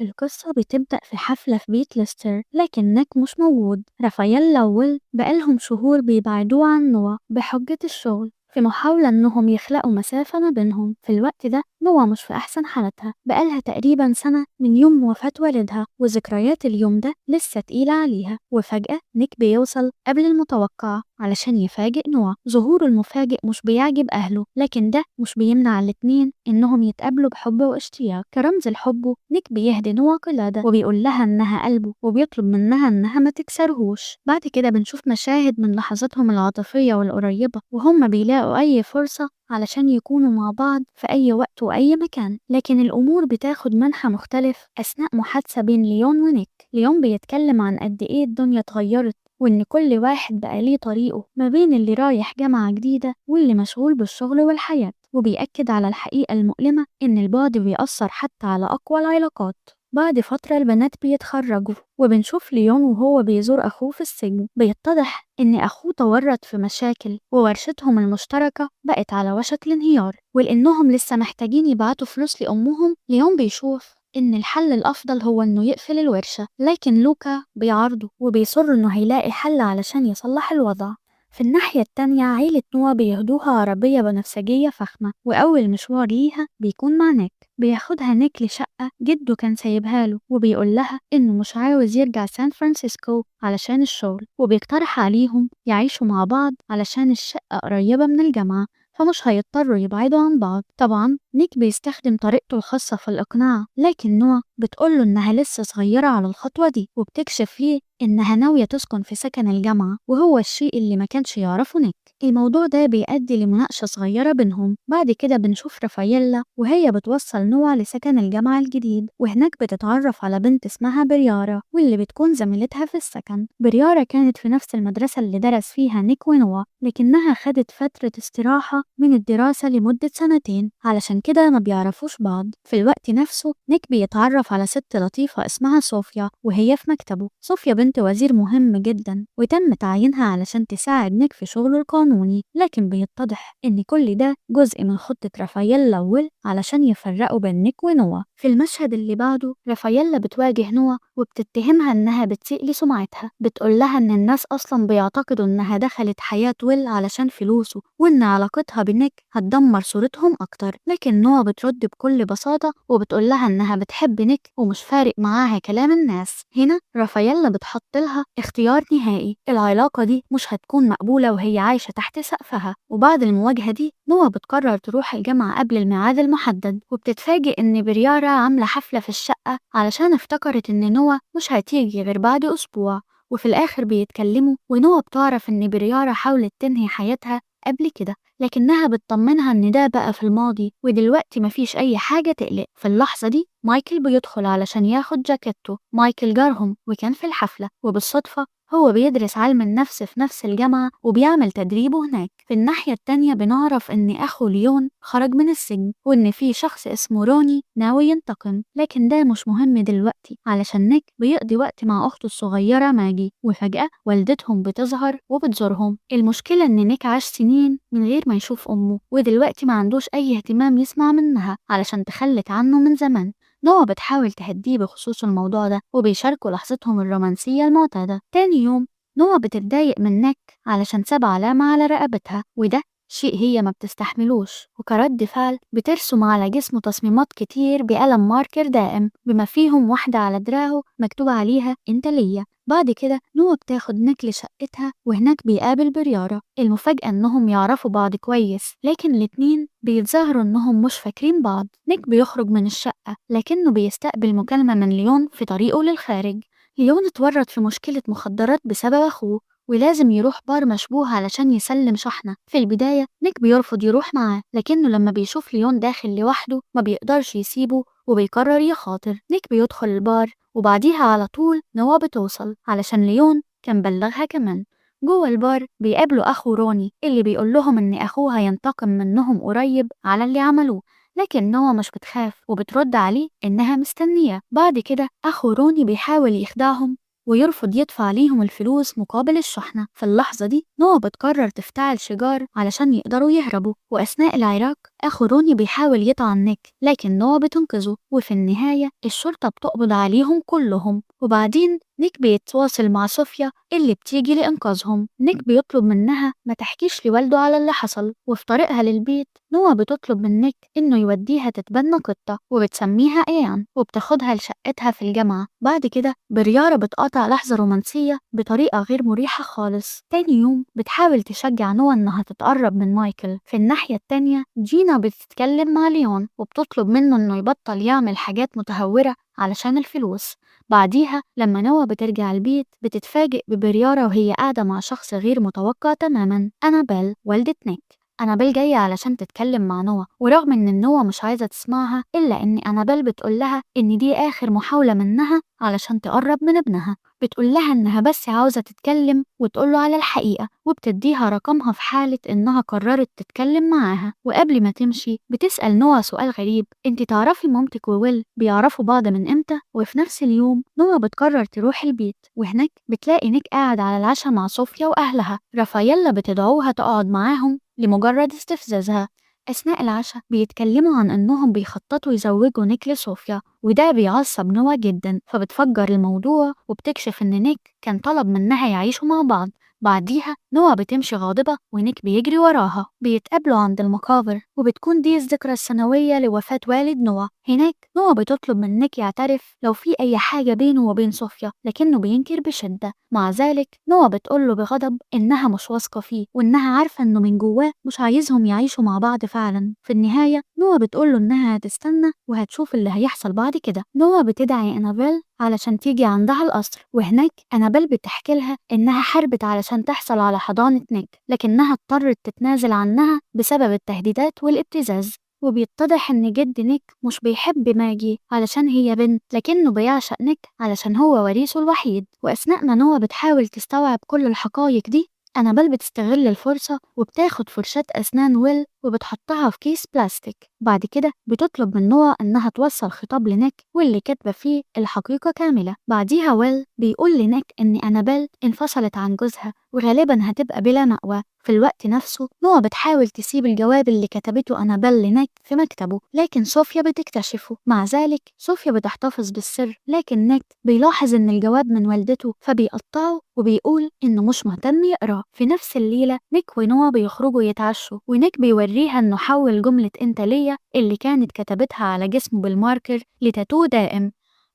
القصة بتبدأ في حفلة في بيت ليستر، لكن نيك مش موجود. رافائيلا وويل بقالهم شهور بيبعدوه عن نوا بحجة الشغل، في محاولة إنهم يخلقوا مسافة ما بينهم. في الوقت ده نوا مش في أحسن حالتها، بقالها تقريبا سنة من يوم وفاة والدها، وذكريات اليوم ده لسه تقيلة عليها. وفجأة نيك بيوصل قبل المتوقع علشان يفاجئ نوا. ظهوره المفاجئ مش بيعجب أهله، لكن ده مش بيمنع الاتنين إنهم يتقابلوا بحب واشتياق. كرمز لحبه نيك بيهدي نوا قلادة وبيقول لها إنها قلبه، وبيطلب منها إنها ما تكسرهوش. بعد كده بنشوف مشاهد من لحظاتهم العاطفية والقريبة، وهم بيلاقوا أي فرصة علشان يكونوا مع بعض في أي وقت وأي مكان. لكن الأمور بتاخد منحى مختلف أثناء محادثة بين ليون ونيك. ليون بيتكلم عن قد إيه الدنيا اتغيرت، وإن كل واحد بقى ليه طريقه، ما بين اللي رايح جامعة جديدة واللي مشغول بالشغل والحياة. وبيأكد على الحقيقة المؤلمة إن البعد بيأثر حتى على أقوى العلاقات. بعد فترة البنات بيتخرجوا، وبنشوف ليون وهو بيزور أخوه في السجن. بيتضح إن أخوه تورط في مشاكل، وورشتهم المشتركة بقت على وشك الانهيار. ولأنهم لسه محتاجين يبعتوا فلوس لأمهم، ليون بيشوف إن الحل الأفضل هو إنه يقفل الورشة، لكن لوكا بيعارضه وبيصر إنه هيلاقي حل علشان يصلح الوضع. في الناحية التانية عيلة نوا بيهدوها عربية بنفسجية فخمة، وأول مشوار ليها بيكون مع نيك. بياخدها نيك لشقة جده كان سايبها له، وبيقول لها إنه مش عاوز يرجع سان فرانسيسكو علشان الشغل، وبيقترح عليهم يعيشوا مع بعض علشان الشقة قريبة من الجامعة، فمش هيضطروا يبعدوا عن بعض. طبعا نيك بيستخدم طريقته الخاصة في الإقناع، لكن نوا بتقوله إنها لسه صغيرة على الخطوة دي، وبتكشف ليه إنها ناوية تسكن في سكن الجامعة، وهو الشيء اللي ما كانش يعرفه نيك. الموضوع ده بيؤدي لمناقشة صغيرة بينهم. بعد كده بنشوف رافائيلا وهي بتوصل نوا لسكن الجامعة الجديد، وهناك بتتعرف على بنت اسمها بريارا، واللي بتكون زميلتها في السكن. بريارا كانت في نفس المدرسة اللي درس فيها نيك ونوا، لكنها خدت فترة استراحة من الدراسة لمدة سنتين، علشان كده ما بيعرفوش بعض. في الوقت نفسه نيك بيتعرف على ست لطيفة اسمها صوفيا، وهي في مكتبه. صوفيا بنت وزير مهم جدا، وتم تعيينها علشان تساعد نيك في شغله القانوني، لكن بيتضح ان كل ده جزء من خطة رافائيلا وويل علشان يفرقوا بين نيك ونوا. في المشهد اللي بعده رافائيلا بتواجه نوا وبتتهمها انها بتسيء لسمعتها. بتقول لها ان الناس اصلا بيعتقدوا انها دخلت حياة ويل علشان فلوسه، وان علاقتها بنيك هتدمر صورتهم اكتر. لكن نوا بترد بكل بساطة وبتقول لها انها بتحب نيك ومش فارق معاها كلام الناس. هنا رافائيلا بتحط لها اختيار نهائي، العلاقة دي مش هتكون مقبولة وهي عايشة تحت سقفها. وبعد المواجهة دي نوا بتقرر تروح الجامعة قبل الميعاد المحدد، وبتتفاجئ ان بريارا عاملة حفلة في الشقة علشان افتكرت ان نوا مش هتيجي غير بعد اسبوع. وفي الاخر بيتكلموا، ونوا بتعرف ان بريارا حاولت تنهي حياتها قبل كده، لكنها بتطمنها ان ده بقى في الماضي ودلوقتي مفيش اي حاجة تقلق. في اللحظة دي مايكل بيدخل علشان ياخد جاكيته. مايكل جارهم وكان في الحفلة، وبالصدفة هو بيدرس علم النفس في نفس الجامعة وبيعمل تدريبه هناك. في الناحية التانية بنعرف ان اخو ليون خرج من السجن، وان في شخص اسمه روني ناوي ينتقم، لكن ده مش مهم دلوقتي علشان نيك بيقضي وقت مع اخته الصغيرة ماجي. وفجأة والدتهم بتظهر وبتزورهم. المشكلة ان نيك عاش سنين من غير ما يشوف امه، ودلوقتي ما عندوش اي اهتمام يسمع منها علشان تخلت عنه من زمان. نوا بتحاول تهديه بخصوص الموضوع ده، وبيشاركوا لحظتهم الرومانسية المعتادة. تاني يوم نوا بتتضايق من نيك علشان ساب علامة على رقبتها، وده شيء هي ما بتستحملوش، وكرد فعل بترسم على جسمه تصميمات كتير بقلم ماركر دائم، بما فيهم واحدة على دراعه مكتوب عليها انت ليا. بعد كده نوا بتاخد نيك لشقتها، وهناك بيقابل بريارا. المفاجأة انهم يعرفوا بعض كويس، لكن الاتنين بيتظاهروا انهم مش فاكرين بعض. نيك بيخرج من الشقة، لكنه بيستقبل مكالمة من ليون في طريقه للخارج. ليون اتورط في مشكلة مخدرات بسبب أخوه، ولازم يروح بار مشبوه علشان يسلم شحنة. في البداية نيك بيرفض يروح معاه، لكنه لما بيشوف ليون داخل لوحده ما بيقدرش يسيبه وبيقرر يخاطر. نيك بيدخل البار، وبعديها على طول نوا بتوصل علشان ليون كان بلغها كمان. جوه البار بيقابلوا أخو روني اللي بيقول لهم إن أخوه هينتقم منهم قريب على اللي عملوه، لكن نوا مش بتخاف وبترد عليه إنها مستنية. بعد كده أخو روني بيحاول يخدعهم ويرفض يدفع ليهم الفلوس مقابل الشحنة. في اللحظة دي نوا بتقرر تفتعل شجار علشان يقدروا يهربوا، وأثناء العراك أخو روني بيحاول يطعن نيك لكن نوا بتنقذه، وفي النهاية الشرطة بتقبض عليهم كلهم. وبعدين نيك بيتواصل مع صوفيا اللي بتيجي لإنقاذهم. نيك بيطلب منها ما تحكيش لوالده على اللي حصل، وفي طريقها للبيت نوا بتطلب من نيك إنه يوديها تتبنى قطة وبتسميها إيان وبتاخدها لشقتها في الجامعة. بعد كده بريارة بتقاطع لحظة رومانسية بطريقة غير مريحة خالص. تاني يوم بتحاول تشجع نوا إنها تتقرب من مايكل. في الناحية التانية جينا بتتكلم مع ليون وبتطلب منه إنه يبطل يعمل حاجات متهورة علشان الفلوس. بعديها لما نوا بترجع البيت بتتفاجئ ببريارة وهي قاعدة مع شخص غير متوقع تماما، أنابيل والدة نيك. أنابيل جاية علشان تتكلم مع نوا، ورغم إن نوا مش عايزة تسمعها إلا إن أنابيل بتقولها إن دي آخر محاولة منها علشان تقرب من ابنها. بتقولها إنها بس عاوزة تتكلم وتقوله على الحقيقة، وبتديها رقمها في حالة إنها قررت تتكلم معاها. وقبل ما تمشي بتسأل نوا سؤال غريب: انتي تعرفي مامتك وويل بيعرفوا بعض من امتى؟ وفي نفس اليوم نوا بتقرر تروح البيت، وهناك بتلاقي نيك قاعد على العشاء مع صوفيا وأهلها. رافاييلا بتدعوها تقعد معاهم لمجرد استفزازها. أثناء العشاء بيتكلموا عن إنهم بيخططوا يزوجوا نيك لصوفيا، وده بيعصب نوا جدا، فبتفجر الموضوع وبتكشف إن نيك كان طلب منها يعيشوا مع بعض. بعديها نوا بتمشي غاضبة ونيك بيجري وراها. بيتقابلوا عند المقابر وبتكون دي الذكرى السنوية لوفاة والد نوا. هناك نوا بتطلب من نيك يعترف لو في أي حاجة بينه وبين صوفيا، لكنه بينكر بشدة. مع ذلك نوا بتقوله بغضب إنها مش واثقة فيه وإنها عارفة إنه من جواه مش عايزهم يعيشوا مع بعض فعلا. في النهاية نوا بتقوله إنها هتستنى وهتشوف اللي هيحصل بعد كده. نوا بتدعي أنابيل علشان تيجي عندها القصر، وهناك أنابيل بتحكي لها إنها حاربت علشان تحصل على حضانة نيك لكنها اضطرت تتنازل عنها بسبب التهديدات والابتزاز. وبيتضح إن جد نيك مش بيحب ماجي علشان هي بنت، لكنه بيعشق نيك علشان هو وريثه الوحيد. وأثناء ما نوا بتحاول تستوعب كل الحقائق دي، أنابيل بتستغل الفرصة وبتاخد فرشاة أسنان ويل وبتحطها في كيس بلاستيك. بعد كده بتطلب من نوا إنها توصل خطاب لنيك واللي كاتبة فيه الحقيقة كاملة. بعديها ويل بيقول لنيك إن أنابيل انفصلت عن جوزها وغالبا هتبقى بلا مأوى. في الوقت نفسه نوا بتحاول تسيب الجواب اللي كتبته أنابيل لنيك في مكتبه، لكن صوفيا بتكتشفه. مع ذلك صوفيا بتحتفظ بالسر، لكن نيك بيلاحظ إن الجواب من والدته فبيقطعه وبيقول إنه مش مهتم يقرأ. في نفس الليلة نيك ونوا بيخرجوا يتعشوا، ونيك بيوريها إنه حول جملة أنت ليا اللي كانت كتبتها على جسمه بالماركر لتاتو دائم.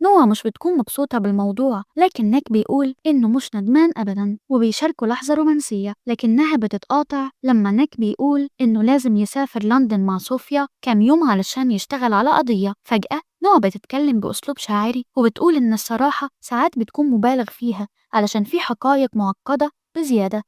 نوا مش بتكون مبسوطة بالموضوع، لكن نيك بيقول إنه مش ندمان أبدا وبيشاركوا لحظة رومانسية، لكنها بتتقاطع لما نيك بيقول إنه لازم يسافر لندن مع صوفيا كام يوم علشان يشتغل على قضية. فجأة نوا بتتكلم بأسلوب شاعري وبتقول إن الصراحة ساعات بتكون مبالغ فيها علشان في حقائق معقدة بزيادة،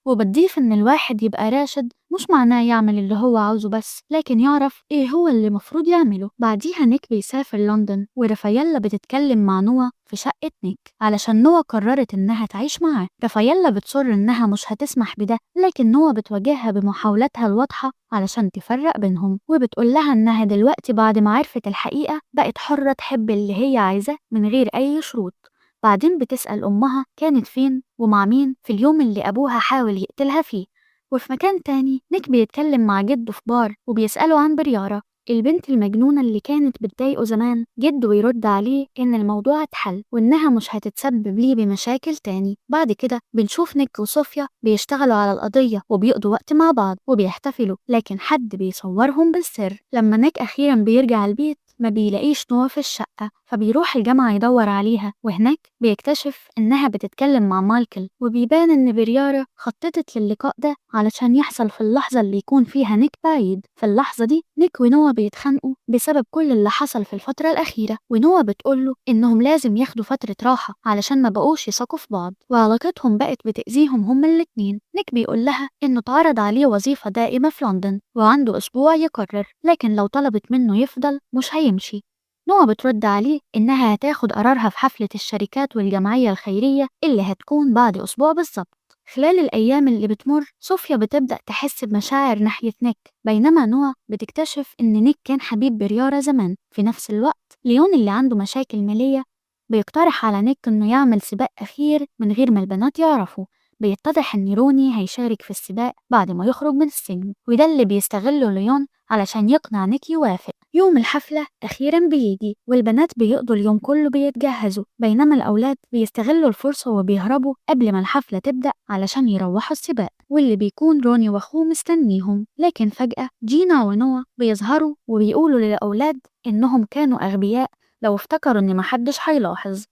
وبتضيف إن الواحد يبقى راشد مش معناه يعمل اللي هو عاوزه بس، لكن يعرف إيه هو اللي مفروض يعمله. بعديها نيك بيسافر لندن ورافاييلا بتتكلم مع نوا في شقة نيك علشان نوا قررت إنها تعيش معاه. رافاييلا بتصر إنها مش هتسمح بده، لكن نوا بتواجهها بمحاولاتها الواضحة علشان تفرق بينهم، وبتقول لها إنها دلوقتي بعد ما عرفت الحقيقة بقت حرة تحب اللي هي عايزاه من غير أي شروط. بعدين بتسأل أمها كانت فين ومع مين في اليوم اللي أبوها حاول يقتلها فيه. وفي مكان تاني نيك بيتكلم مع جده في بار وبيسأله عن بريارة البنت المجنونة اللي كانت بتضايقه زمان. جده بيرد عليه إن الموضوع اتحل وإنها مش هتتسبب ليه بمشاكل تاني. بعد كده بنشوف نيك وصوفيا بيشتغلوا على القضية وبيقضوا وقت مع بعض وبيحتفلوا، لكن حد بيصورهم بالسر. لما نيك أخيرا بيرجع البيت ما بيلاقيش نوا في الشقة، فبيروح الجامعة يدور عليها، وهناك بيكتشف إنها بتتكلم مع مايكل. وبيبان إن بريارة خططت للقاء ده علشان يحصل في اللحظة اللي يكون فيها نيك بعيد. في اللحظة دي نيك ونوا بيتخانقوا بسبب كل اللي حصل في الفترة الأخيرة، ونوا بتقوله إنهم لازم ياخدوا فترة راحة علشان ما بقوش يثقوا في بعض وعلاقتهم بقت بتأذيهم هما الاتنين. نيك بيقول لها إنه اتعرض عليه وظيفة دائمة في لندن وعنده أسبوع يقرر، لكن لو طلبت منه يفضل مش هيمشي. نوا بترد عليه إنها هتاخد قرارها في حفلة الشركات والجمعية الخيرية اللي هتكون بعد أسبوع بالظبط. خلال الأيام اللي بتمر صوفيا بتبدأ تحس بمشاعر ناحية نيك، بينما نوا بتكتشف إن نيك كان حبيب بريارة زمان. في نفس الوقت ليون اللي عنده مشاكل مالية بيقترح على نيك إنه يعمل سباق أخير من غير ما البنات يعرفوا، بيتضح إن روني هيشارك في السباق بعد ما يخرج من السجن، وده اللي بيستغله ليون علشان يقنع نيك يوافق. يوم الحفلة أخيرا بيجي والبنات بيقضوا اليوم كله بيتجهزوا، بينما الأولاد بيستغلوا الفرصة وبيهربوا قبل ما الحفلة تبدأ علشان يروحوا السباق، واللي بيكون روني وأخوه مستنيهم. لكن فجأة جينا ونوا بيظهروا وبيقولوا للأولاد إنهم كانوا أغبياء لو افتكروا إن محدش هيلاحظ.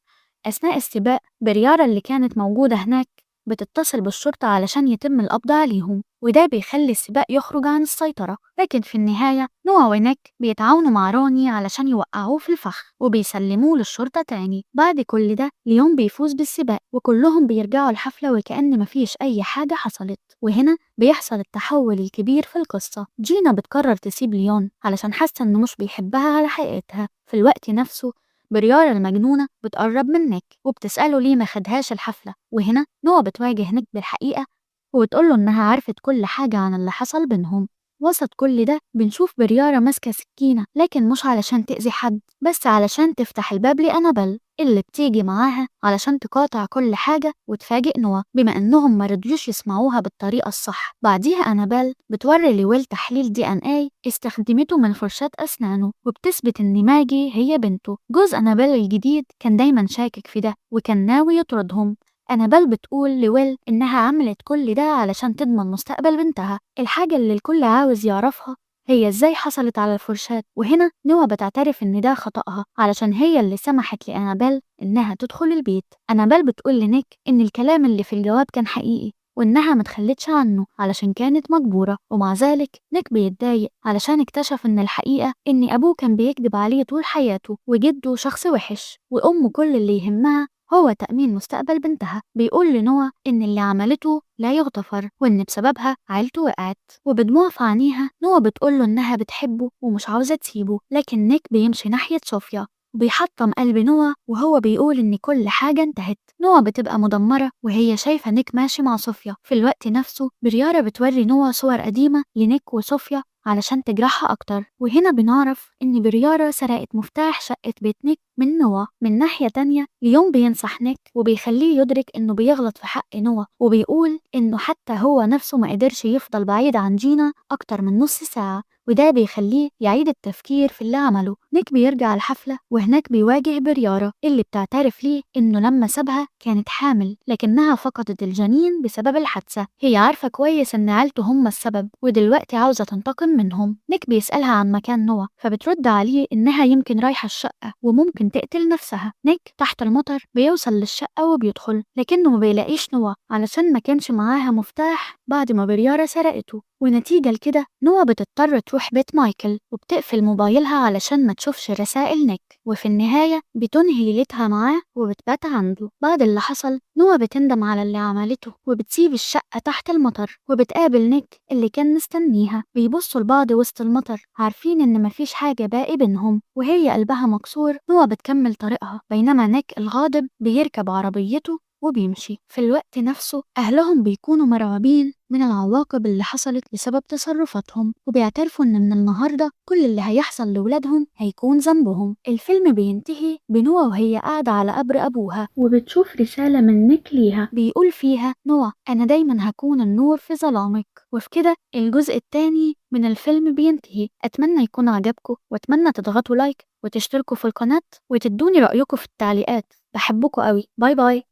أثناء السباق بريارة اللي كانت موجودة هناك بتتصل بالشرطة علشان يتم القبض عليهم، وده بيخلي السباق يخرج عن السيطرة. لكن في النهاية نوا ونيك بيتعاونوا مع روني علشان يوقعوه في الفخ وبيسلموه للشرطة تاني. بعد كل ده ليون بيفوز بالسباق وكلهم بيرجعوا الحفلة وكأن مفيش أي حاجة حصلت. وهنا بيحصل التحول الكبير في القصة. جينا بتقرر تسيب ليون علشان حاسة إنه مش بيحبها على حقيقتها. في الوقت نفسه بريارة المجنونة بتقرب من نيك وبتسأله ليه ما خدهاش الحفلة، وهنا نوا بتواجه نيك بالحقيقة وبتقوله إنها عرفت كل حاجة عن اللي حصل بينهم. وسط كل ده بنشوف بريارة ماسكة سكينة، لكن مش علشان تأذي حد، بس علشان تفتح الباب لأنابل اللي بتيجي معاها علشان تقاطع كل حاجة وتفاجئ نوا بما إنهم مرضيوش يسمعوها بالطريقة الصح. بعديها أنابل بتوري لويل تحليل DNA استخدمته من فرشاة أسنانه وبتثبت إن ماجي هي بنته. جوز أنابل الجديد كان دايما شاكك في ده وكان ناوي يطردهم. أنابل بتقول لويل إنها عملت كل ده علشان تضمن مستقبل بنتها. الحاجة اللي الكل عاوز يعرفها هي إزاي حصلت على الفرشاة، وهنا نوا بتعترف إن ده خطأها علشان هي اللي سمحت لأنابل إنها تدخل البيت. أنابل بتقول لنيك إن الكلام اللي في الجواب كان حقيقي وإنها متخلتش عنه علشان كانت مجبورة، ومع ذلك نيك بيتضايق علشان اكتشف إن الحقيقة إن أبوه كان بيكذب عليه طول حياته وجده شخص وحش وأمه كل اللي يهمها هو تأمين مستقبل بنتها. بيقول لنوا إن اللي عملته لا يغتفر وإن بسببها عيلته وقعت، وبدموع في عينيها نوا بتقوله إنها بتحبه ومش عاوزة تسيبه. لكن نيك بيمشي ناحية صوفيا وبيحطم قلب نوا وهو بيقول إن كل حاجة انتهت. نوا بتبقى مدمرة وهي شايفة نيك ماشي مع صوفيا. في الوقت نفسه بريارة بتوري نوا صور قديمة لنيك وصوفيا علشان تجرحها أكتر، وهنا بنعرف إن بريارة سرقت مفتاح شقة بيت نيك من نوا. من ناحية تانية ليون بينصح نيك وبيخليه يدرك إنه بيغلط في حق نوا، وبيقول إنه حتى هو نفسه ما قدرش يفضل بعيد عن جينا أكتر من نص ساعة، وده بيخليه يعيد التفكير في اللي عمله. نيك بيرجع الحفلة وهناك بيواجه بريارة اللي بتعترف ليه إنه لما سابها كانت حامل لكنها فقدت الجنين بسبب الحادثة. هي عارفة كويس إن عيلته هم السبب ودلوقتي عاوزة تنتقم منهم. نيك بيسألها عن مكان نوا فبترد عليه إنها يمكن رايحة الشقة وممكن تقتل نفسها. نيك تحت المطر بيوصل للشقة وبيدخل لكنه ما بيلاقيش نوا علشان ما كانش معاها مفتاح بعد ما بريارة سرقته، ونتيجة لكده نوا بتضطر تروح بيت مايكل وبتقفل موبايلها علشان ما تشوفش رسائل نيك، وفي النهاية بتنهي ليلتها معاه وبتبات عنده. بعد اللي حصل نوا بتندم على اللي عملته وبتسيب الشقة تحت المطر وبتقابل نيك اللي كان مستنيها. بيبصوا لبعض وسط المطر عارفين إن مفيش حاجة باقي بينهم وهي قلبها مكسور. نوا بتكمل طريقها بينما نيك الغاضب بيركب عربيته وبيمشي. في الوقت نفسه أهلهم بيكونوا مرعوبين من العواقب اللي حصلت بسبب تصرفاتهم وبيعترفوا إن من النهاردة كل اللي هيحصل لولادهم هيكون ذنبهم. الفيلم بينتهي بنوا وهي قاعدة على قبر أبوها وبتشوف رسالة من نيك ليها بيقول فيها: نوا أنا دايما هكون النور في ظلامك. وفي كده الجزء الثاني من الفيلم بينتهي. أتمنى يكون عجبكم وأتمنى تضغطوا لايك وتشتركوا في القناة وتدوني رأيكم في التعليقات. بحبكم قوي. باي باي.